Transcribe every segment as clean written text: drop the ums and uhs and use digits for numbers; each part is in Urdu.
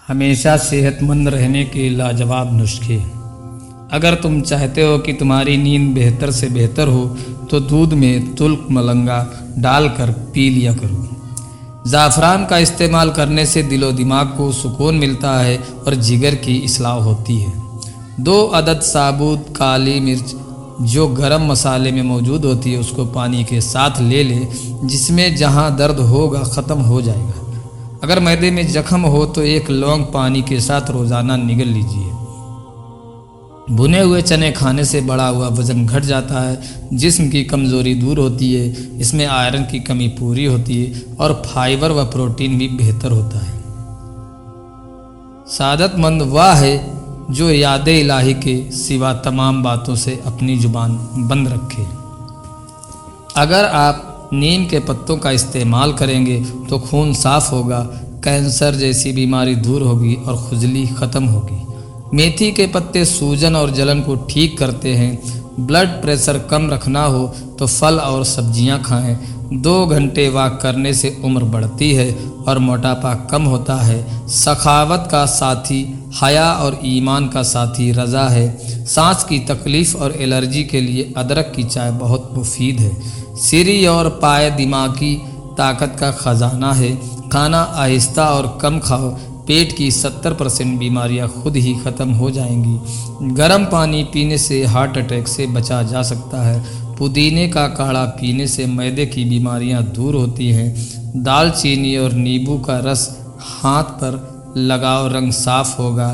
ہمیشہ صحت مند رہنے کے لاجواب نسخے۔ اگر تم چاہتے ہو کہ تمہاری نیند بہتر سے بہتر ہو تو دودھ میں تلخ ملنگا ڈال کر پی لیا کرو۔ زعفران کا استعمال کرنے سے دل و دماغ کو سکون ملتا ہے اور جگر کی اصلاح ہوتی ہے۔ 2 عدد ثابوت کالی مرچ جو گرم مسالے میں موجود ہوتی ہے اس کو پانی کے ساتھ لے لے، جس میں جہاں درد ہوگا ختم ہو جائے گا۔ اگر معدے میں زخم ہو تو 1 لونگ پانی کے ساتھ روزانہ نگل لیجیے۔ بھنے ہوئے چنے کھانے سے بڑھا ہوا وزن گھٹ جاتا ہے، جسم کی کمزوری دور ہوتی ہے، اس میں آئرن کی کمی پوری ہوتی ہے اور فائبر و پروٹین بھی بہتر ہوتا ہے۔ سعادت مند وہ ہے جو یاد الہی کے سوا تمام باتوں سے اپنی زبان بند رکھے۔ اگر آپ نیم کے پتوں کا استعمال کریں گے تو خون صاف ہوگا، کینسر جیسی بیماری دور ہوگی اور خجلی ختم ہوگی۔ میتھی کے پتے سوجن اور جلن کو ٹھیک کرتے ہیں۔ بلڈ پریشر کم رکھنا ہو تو پھل اور سبزیاں کھائیں۔ 2 گھنٹے واک کرنے سے عمر بڑھتی ہے اور موٹاپا کم ہوتا ہے۔ سخاوت کا ساتھی حیا اور ایمان کا ساتھی رضا ہے۔ سانس کی تکلیف اور الرجی کے لیے ادرک کی چائے بہت مفید ہے۔ سری اور پائے دماغی طاقت کا خزانہ ہے۔ کھانا آہستہ اور کم کھاؤ، پیٹ کی 70% بیماریاں خود ہی ختم ہو جائیں گی۔ گرم پانی پینے سے ہارٹ اٹیک سے بچا جا سکتا ہے۔ پودینے کا کاڑھا پینے سے معدے کی بیماریاں دور ہوتی ہیں۔ دال چینی اور نیبو کا رس ہاتھ پر لگاؤ، رنگ صاف ہوگا۔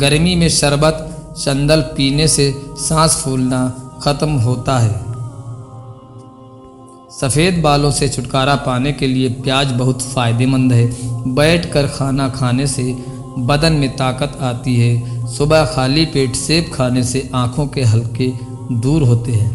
گرمی میں شربت چندل پینے سے سانس پھولنا ختم ہوتا ہے۔ سفید بالوں سے چھٹکارا پانے کے لیے پیاز بہت فائدہ مند ہے۔ بیٹھ کر کھانا کھانے سے بدن میں طاقت آتی ہے۔ صبح خالی پیٹ سیب کھانے سے آنکھوں کے حلقے دور ہوتے ہیں۔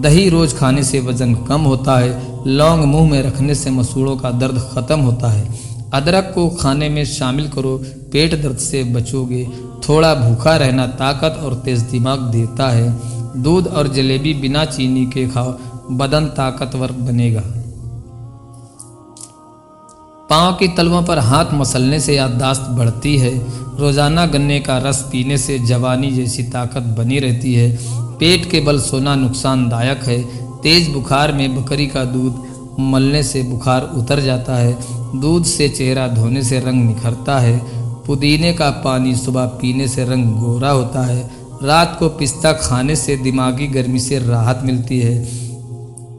دہی روز کھانے سے وزن کم ہوتا ہے۔ لونگ منہ میں رکھنے سے مسوڑوں کا درد ختم ہوتا ہے۔ ادرک کو کھانے میں شامل کرو، پیٹ درد سے بچو گے۔ تھوڑا بھوکا رہنا طاقت اور تیز دماغ دیتا ہے۔ دودھ اور جلیبی بنا چینی کے کھاؤ، بدن طاقتور بنے گا۔ پاؤں کی تلووں پر ہاتھ مسلنے سے یادداشت بڑھتی ہے۔ روزانہ گنے کا رس پینے سے جوانی جیسی طاقت بنی رہتی ہے۔ پیٹ کے بل سونا نقصان دایک ہے۔ تیز بخار میں بکری کا دودھ ملنے سے بخار اتر جاتا ہے۔ دودھ سے چہرہ دھونے سے رنگ نکھرتا ہے۔ پودینے کا پانی صبح پینے سے رنگ گورا ہوتا ہے۔ رات کو پستہ کھانے سے دماغی گرمی سے راحت ملتی ہے۔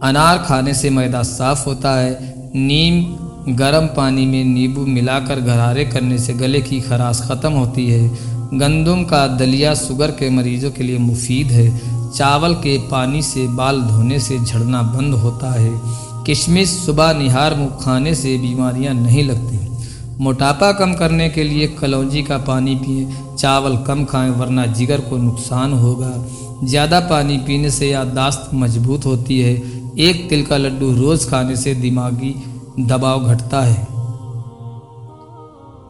انار کھانے سے معدہ صاف ہوتا ہے۔ نیم گرم پانی میں نیبو ملا کر غرارے کرنے سے گلے کی خراش ختم ہوتی ہے۔ گندم کا دلیا شوگر کے مریضوں کے لیے مفید ہے۔ چاول کے پانی سے بال دھونے سے جھڑنا بند ہوتا ہے۔ کشمش صبح نہار منہ کھانے سے بیماریاں نہیں لگتی۔ موٹاپا کم کرنے کے لیے کلونجی کا پانی پئیں۔ چاول کم کھائیں ورنہ جگر کو نقصان ہوگا۔ زیادہ پانی پینے سے یادداشت مضبوط ہوتی ہے۔ 1 تل کا لڈو روز کھانے سے دماغی دباؤ گھٹتا ہے۔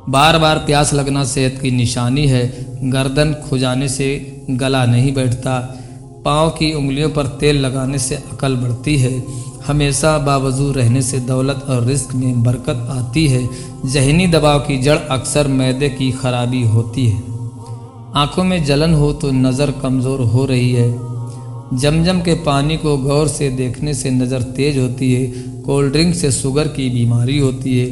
بار بار پیاس لگنا صحت کی نشانی ہے۔ گردن کھجانے سے گلا نہیں بیٹھتا۔ پاؤں کی انگلیوں پر تیل لگانے سے عقل بڑھتی ہے۔ ہمیشہ باوضو رہنے سے دولت اور رزق میں برکت آتی ہے۔ ذہنی دباؤ کی جڑ اکثر معدے کی خرابی ہوتی ہے۔ آنکھوں میں جلن ہو تو نظر کمزور ہو رہی ہے۔ زمزم کے پانی کو غور سے دیکھنے سے نظر تیز ہوتی ہے۔ کولڈ ڈرنک سے شوگر کی بیماری ہوتی ہے۔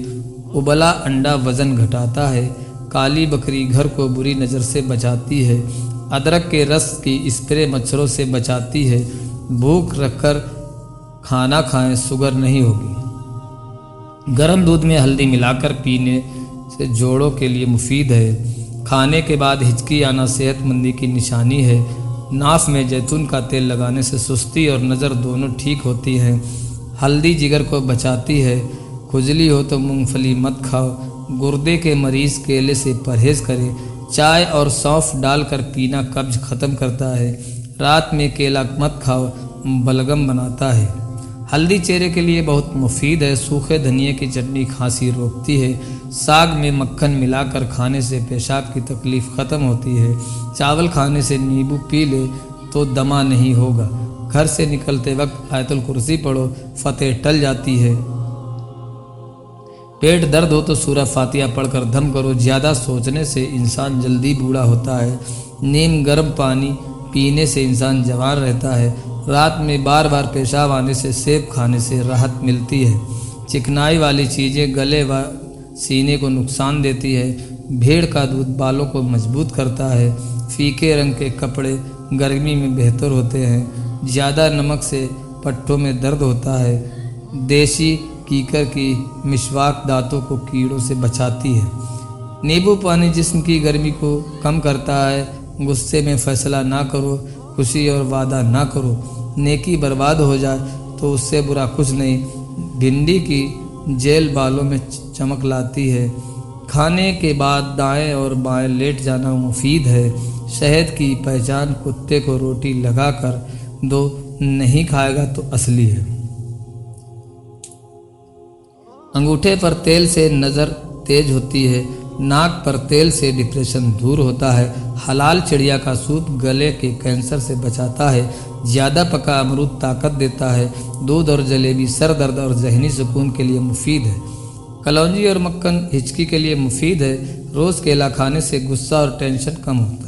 ابلا انڈا وزن گھٹاتا ہے۔ کالی بکری گھر کو بری نظر سے بچاتی ہے۔ ادرک کے رس کی اسپرے مچھروں سے بچاتی ہے۔ بھوک رکھ کر کھانا کھائیں، شوگر نہیں ہوگی۔ گرم دودھ میں ہلدی ملا کر پینے سے جوڑوں کے لیے مفید ہے۔ کھانے کے بعد ہچکی آنا صحت مندی کی نشانی ہے۔ ناف میں زیتون کا تیل لگانے سے سستی اور نظر دونوں ٹھیک ہوتی ہیں۔ ہلدی جگر کو بچاتی ہے۔ کھجلی ہو تو مونگ پھلی مت کھاؤ۔ گردے کے مریض کیلے سے پرہیز کریں۔ چائے اور سونف ڈال کر پینا قبض ختم کرتا ہے۔ رات میں کیلا مت کھاؤ، بلغم بناتا ہے۔ ہلدی چہرے کے لیے بہت مفید ہے۔ سوکھے دھنیے کی چٹنی کھانسی روکتی ہے۔ ساگ میں مکھن ملا کر کھانے سے پیشاب کی تکلیف ختم ہوتی ہے۔ چاول کھانے سے نیبو پی لے تو دمہ نہیں ہوگا۔ گھر سے نکلتے وقت آیت الکرسی پڑھو، فتح ٹل جاتی ہے۔ پیٹ درد ہو تو سورہ فاتحہ پڑھ کر دم کرو، زیادہ سوچنے سے انسان جلدی بوڑھا ہوتا ہے۔ نیم گرم پانی پینے سے انسان جوان رہتا ہے۔ رات میں بار بار پیشاب آنے سے سیب کھانے سے راحت ملتی ہے۔ چکنائی والی چیزیں گلے و سینے کو نقصان دیتی ہے۔ بھیڑ کا دودھ بالوں کو مضبوط کرتا ہے۔ پھیکے رنگ کے کپڑے گرمی میں بہتر ہوتے ہیں۔ زیادہ نمک سے پٹھوں میں درد ہوتا ہے۔ دیسی کیکر کی مسواک دانتوں کو کیڑوں سے بچاتی ہے۔ نیبو پانی جسم کی گرمی کو کم کرتا ہے۔ غصے میں فیصلہ نہ کرو، خوشی اور وعدہ نہ کرو، نیکی برباد ہو جائے تو اس سے برا کچھ نہیں۔ بھنڈی کی جیل بالوں میں چمک لاتی ہے۔ کھانے کے بعد دائیں اور بائیں لیٹ جانا مفید ہے۔ شہد کی پہچان کتے کو روٹی لگا کر دو، نہیں کھائے گا تو اصلی ہے۔ انگوٹھے پر تیل سے نظر تیز ہوتی ہے۔ ناک پر تیل سے ڈپریشن دور ہوتا ہے۔ حلال چڑیا کا سوپ گلے کے کینسر سے بچاتا ہے۔ زیادہ پکا امرود طاقت دیتا ہے۔ دودھ اور جلیبی سر درد اور ذہنی سکون کے لیے مفید ہے۔ کلونجی اور مکھن ہچکی کے لیے مفید ہے۔ روز کیلا کھانے سے غصہ اور ٹینشن کم ہوتا ہے۔